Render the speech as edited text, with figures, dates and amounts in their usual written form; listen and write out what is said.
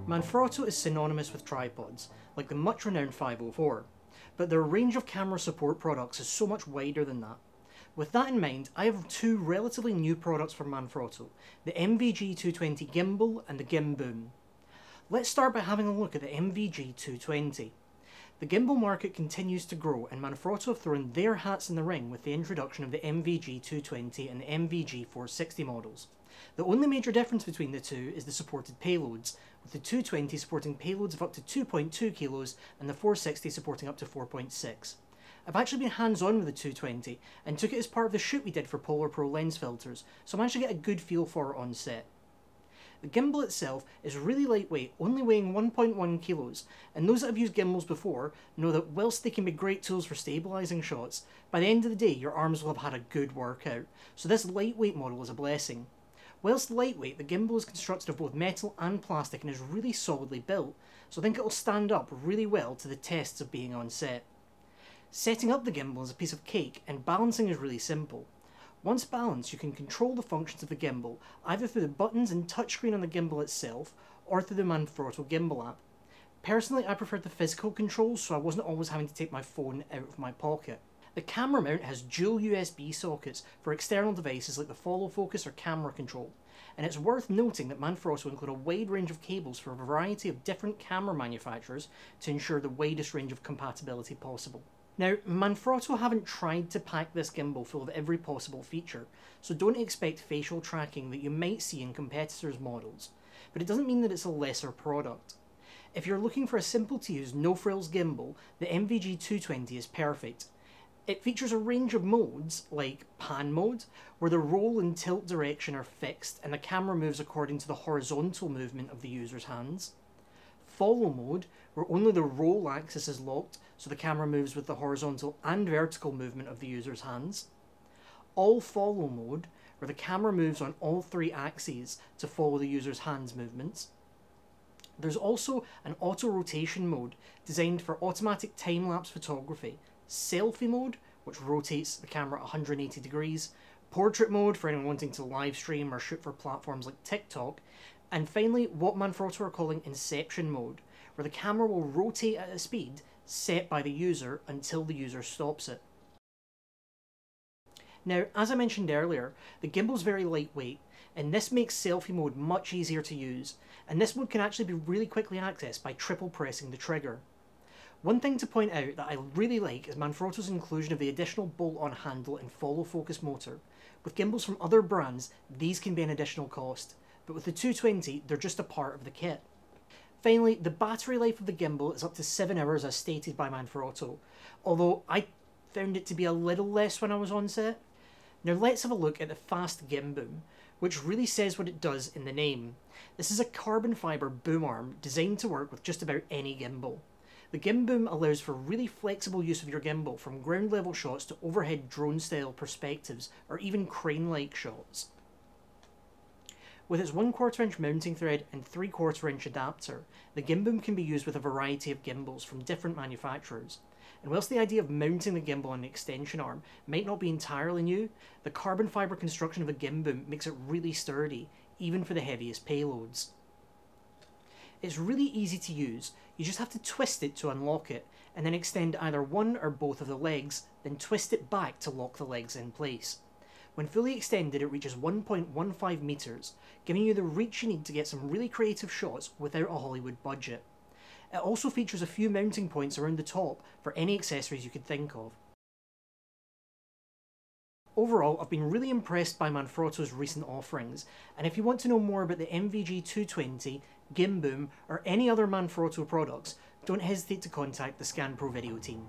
Manfrotto is synonymous with tripods, like the much renowned 504, but their range of camera support products is so much wider than that. With that in mind, I have two relatively new products from Manfrotto, the MVG220 Gimbal and the Gimboom. Let's start by having a look at the MVG220. The gimbal market continues to grow, and Manfrotto have thrown their hats in the ring with the introduction of the MVG220 and the MVG460 models. The only major difference between the two is the supported payloads, with the 220 supporting payloads of up to 2.2 kilos and the 460 supporting up to 4.6. I've actually been hands-on with the 220 and took it as part of the shoot we did for Polar Pro lens filters, so I managed to get a good feel for it on set. The gimbal itself is really lightweight, only weighing 1.1 kilos, and those that have used gimbals before know that whilst they can be great tools for stabilising shots, by the end of the day your arms will have had a good workout, so this lightweight model is a blessing. Whilst lightweight, the gimbal is constructed of both metal and plastic and is really solidly built, so I think it will stand up really well to the tests of being on set. Setting up the gimbal is a piece of cake, and balancing is really simple. Once balanced, you can control the functions of the gimbal either through the buttons and touchscreen on the gimbal itself or through the Manfrotto gimbal app. Personally, I preferred the physical controls, so I wasn't always having to take my phone out of my pocket. The camera mount has dual USB sockets for external devices like the follow focus or camera control, and it's worth noting that Manfrotto include a wide range of cables for a variety of different camera manufacturers to ensure the widest range of compatibility possible. Now, Manfrotto haven't tried to pack this gimbal full of every possible feature, so don't expect facial tracking that you might see in competitors' models, but it doesn't mean that it's a lesser product. If you're looking for a simple to use no frills gimbal, the MVG220 is perfect. It features a range of modes, like pan mode, where the roll and tilt direction are fixed and the camera moves according to the horizontal movement of the user's hands. Follow mode, where only the roll axis is locked, so the camera moves with the horizontal and vertical movement of the user's hands. All follow mode, where the camera moves on all three axes to follow the user's hands movements. There's also an auto rotation mode designed for automatic time-lapse photography, selfie mode, which rotates the camera 180 degrees, portrait mode for anyone wanting to live stream or shoot for platforms like TikTok, and finally what Manfrotto are calling inception mode, where the camera will rotate at a speed set by the user until the user stops it. Now, as I mentioned earlier, the gimbal is very lightweight, and this makes selfie mode much easier to use, and this mode can actually be really quickly accessed by triple pressing the trigger. One thing to point out that I really like is Manfrotto's inclusion of the additional bolt-on handle and follow focus motor. With gimbals from other brands, these can be an additional cost, but with the 220, they're just a part of the kit. Finally, the battery life of the gimbal is up to 7 hours as stated by Manfrotto, although I found it to be a little less when I was on set. Now let's have a look at the Fast Gimboom, which really says what it does in the name. This is a carbon fibre boom arm designed to work with just about any gimbal. The Gimboom allows for really flexible use of your gimbal from ground level shots to overhead drone style perspectives or even crane-like shots. With its 1/4 inch mounting thread and 3/4 inch adapter, the Gimboom can be used with a variety of gimbals from different manufacturers. And whilst the idea of mounting the gimbal on an extension arm might not be entirely new, the carbon fibre construction of a Gimboom makes it really sturdy, even for the heaviest payloads. It's really easy to use. You just have to twist it to unlock it, and then extend either one or both of the legs, then twist it back to lock the legs in place. When fully extended, it reaches 1.15 meters, giving you the reach you need to get some really creative shots without a Hollywood budget. It also features a few mounting points around the top for any accessories you could think of. Overall, I've been really impressed by Manfrotto's recent offerings, and if you want to know more about the MVG220, Gimboom, or any other Manfrotto products, don't hesitate to contact the ScanPro Video team.